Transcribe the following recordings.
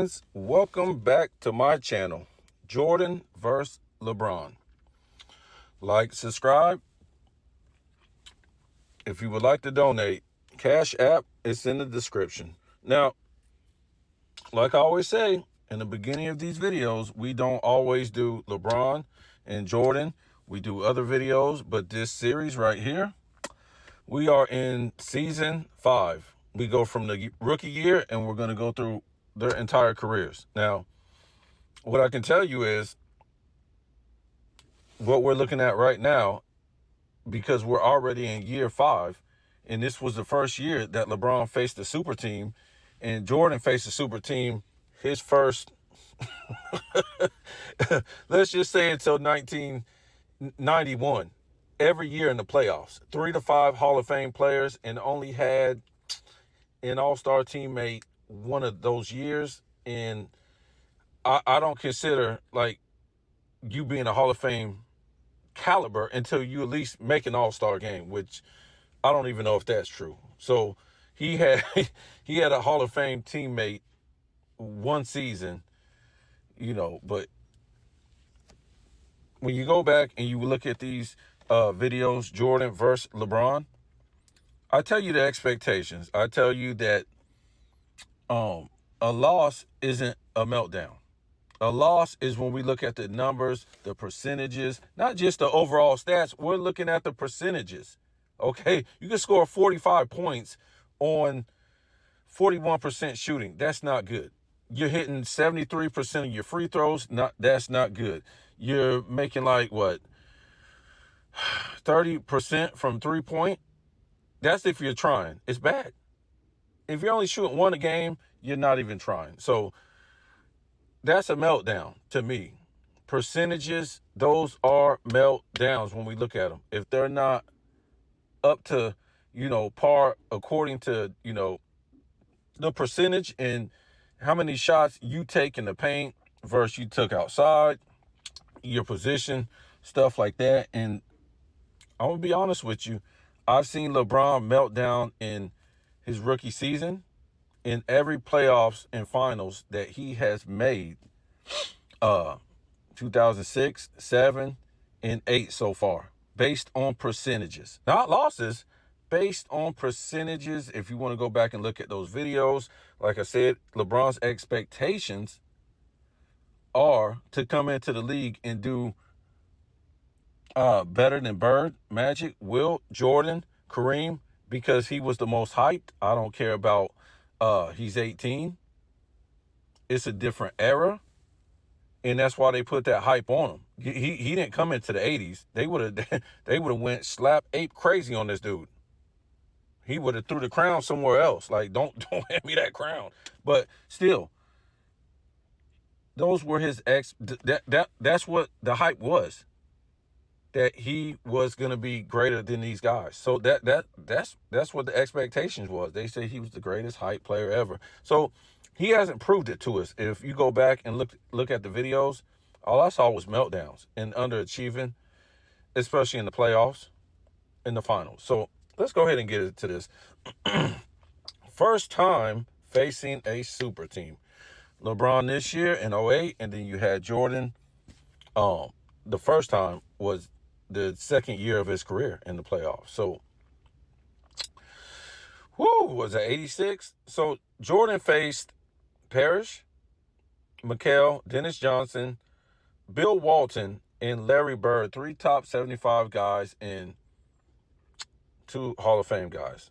fans, welcome back to my channel, Jordan vs. LeBron. Like, subscribe. If you would like to donate, Cash App is in the description. Now, like I always say, in the beginning of these videos, we don't always do LeBron and Jordan. We do other videos, but this series right here, we are in season 5. We go from the rookie year and we're going to go through their entire careers. Now, what I can tell you is what we're looking at right now, because we're already in year 5, and this was the first year that LeBron faced the super team, and Jordan faced the super team his first, let's just say until 1991, every year in the playoffs. 3 to 5 Hall of Fame players, and only had an all-star teammate one of those years. And I don't consider like you being a Hall of Fame caliber until you at least make an all-star game, which I don't even know if that's true. So he had he had a Hall of Fame teammate one season, but when you go back and you look at these videos, Jordan versus LeBron, I tell you the expectations. I tell you that a loss isn't a meltdown. A loss is when we look at the numbers, the percentages, not just the overall stats. We're looking at the percentages. Okay, you can score 45 points on 41% shooting. That's not good. You're hitting 73% of your free throws. That's not good. You're making like what, 30% from 3-point. That's if you're trying. It's bad. If you're only shooting 1 a game, you're not even trying. So that's a meltdown to me. Percentages, those are meltdowns when we look at them. If they're not up to, par according to, the percentage and how many shots you take in the paint versus you took outside, your position, stuff like that. And I'm going to be honest with you. I've seen LeBron melt down in his rookie season, in every playoffs and finals that he has made, 2006, 7, and 8 so far, based on percentages, not losses, based on percentages. If you want to go back and look at those videos, like I said, LeBron's expectations are to come into the league and do better than Bird, Magic, Wilt, Jordan, Kareem, because he was the most hyped. I don't care about he's 18. It's a different era, and that's why they put that hype on him. He didn't come into the 80s. They would have went slap ape crazy on this dude. He would have threw the crown somewhere else. Like, don't hand me that crown. But still, those were his that's what the hype was, that he was going to be greater than these guys. So that's what the expectations was. They said he was the greatest hype player ever. So he hasn't proved it to us. If you go back and look at the videos, all I saw was meltdowns and underachieving, especially in the playoffs, in the finals. So let's go ahead and get into this. First time facing a super team. LeBron this year in 08, and then you had Jordan. The first time was the second year of his career in the playoffs. So, was it 86? So Jordan faced Parrish, McHale, Dennis Johnson, Bill Walton, and Larry Bird, 3 top 75 guys and 2 Hall of Fame guys.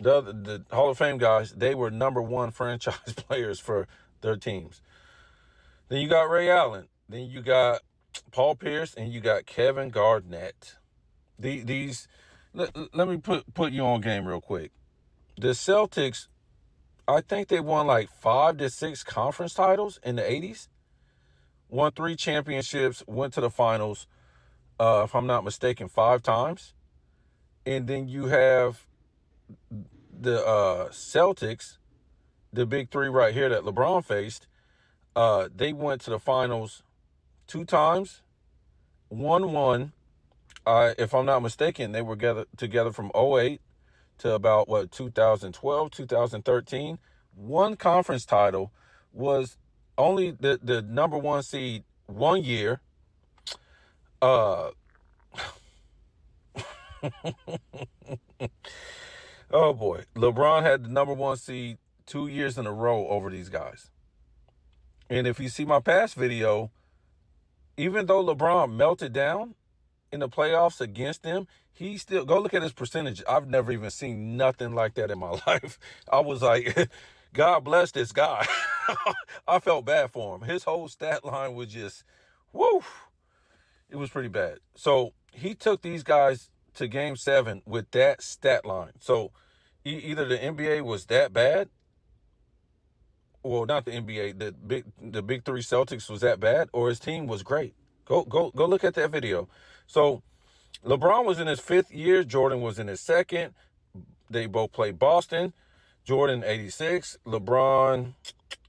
The Hall of Fame guys, they were number 1 franchise players for their teams. Then you got Ray Allen. Then you got Paul Pierce, and you got Kevin Garnett. Let me put you on game real quick. The Celtics, I think they won like 5 to 6 conference titles in the 80s. Won 3 championships, went to the finals, if I'm not mistaken, 5 times. And then you have the Celtics, the big 3 right here that LeBron faced. They went to the finals 2 times, won 1. If I'm not mistaken, they were together from 08 to about 2012, 2013. 1 conference title was only the number one seed 1 year. Uh, oh boy, LeBron had the number one seed 2 years in a row over these guys. And if you see my past video, even though LeBron melted down in the playoffs against them, he still, go look at his percentage. I've never even seen nothing like that in my life. I was like, God bless this guy. I felt bad for him. His whole stat line was just, woo. It was pretty bad. So he took these guys to game 7 with that stat line. So either the NBA was that bad, well, not the NBA, the big three Celtics was that bad, or his team was great. Go look at that video. So LeBron was in his 5th year. Jordan was in his 2nd. They both played Boston. Jordan 86. LeBron,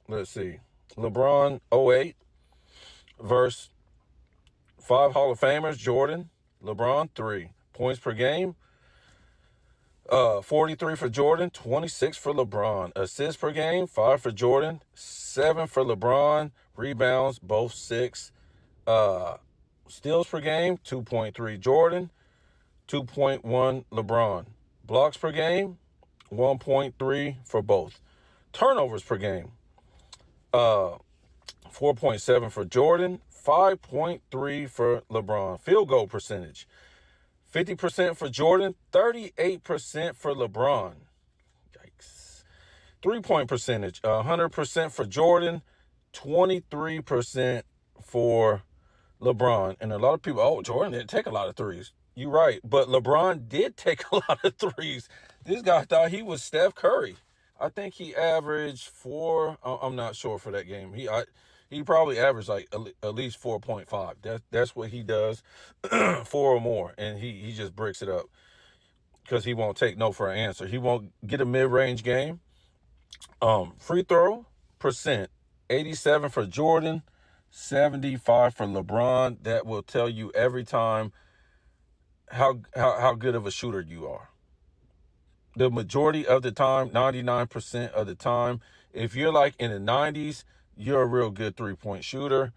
let's see. LeBron 08 versus 5 Hall of Famers. Jordan, LeBron 3. Points per game, 43 for Jordan, 26 for LeBron. Assists per game, 5 for Jordan, 7 for LeBron. Rebounds, both 6. Steals per game, 2.3 Jordan, 2.1 LeBron. Blocks per game, 1.3 for both. Turnovers per game, 4.7 for Jordan, 5.3 for LeBron. Field goal percentage, 50% for Jordan, 38% for LeBron. Yikes. 3-point percentage, 100% for Jordan, 23% for LeBron. And a lot of people, oh, Jordan didn't take a lot of threes. You're right, but LeBron did take a lot of threes. This guy thought he was Steph Curry. I think he averaged 4. I'm not sure for that game. He probably averaged like at least 4.5. That's what he does, 4 or more, and he just bricks it up because he won't take no for an answer. He won't get a mid-range game. Free throw percent, 87 for Jordan, 75 for LeBron. That will tell you every time how good of a shooter you are. The majority of the time, 99% of the time, if you're like in the 90s, you're a real good 3-point shooter.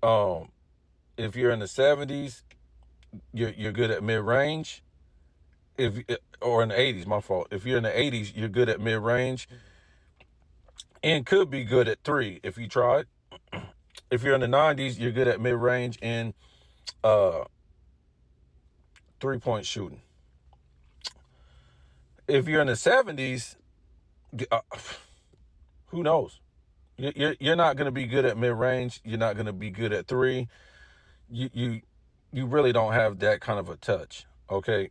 If you're in the 70s, you're good at mid-range. Or in the 80s, my fault. If you're in the 80s, you're good at mid-range and could be good at 3 if you tried. If you're in the 90s, you're good at mid-range and 3-point shooting. If you're in the 70s, who knows? You're not going to be good at mid-range. You're not going to be good at 3. You really don't have that kind of a touch, okay?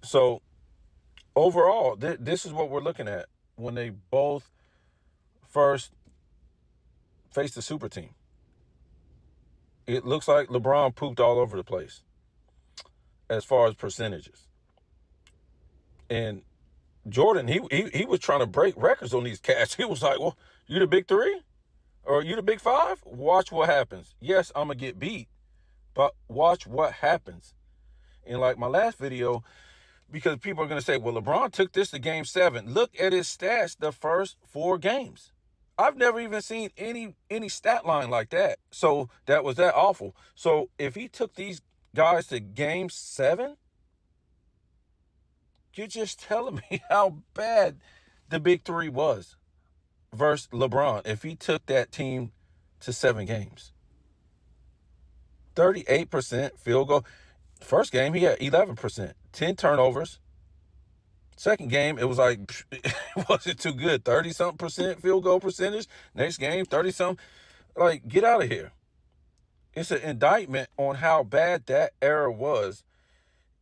So overall, this is what we're looking at when they both first face the super team. It looks like LeBron pooped all over the place as far as percentages. And Jordan, he was trying to break records on these cats. He was like, well, you the big 3? Or you the big 5? Watch what happens. Yes, I'm going to get beat, but watch what happens. And like my last video, because people are going to say, well, LeBron took this to game 7. Look at his stats the first 4 games. I've never even seen any stat line like that. So that was that awful. So if he took these guys to game 7, you're just telling me how bad the big 3 was versus LeBron if he took that team to 7 games. 38% field goal. First game, he had 11%, 10 turnovers. Second game, it was like, it wasn't too good. 30-something% field goal percentage. Next game, 30-something. Like, get out of here. It's an indictment on how bad that era was.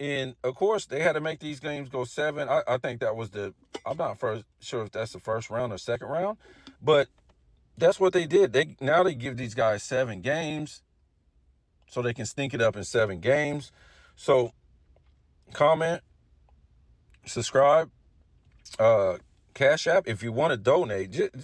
And, of course, they had to make these games go 7. I think that was I'm not sure if that's the first round or second round. But that's what they did. Now they give these guys 7 games so they can stink it up in 7 games. So, comment, subscribe, Cash App. If you want to donate, just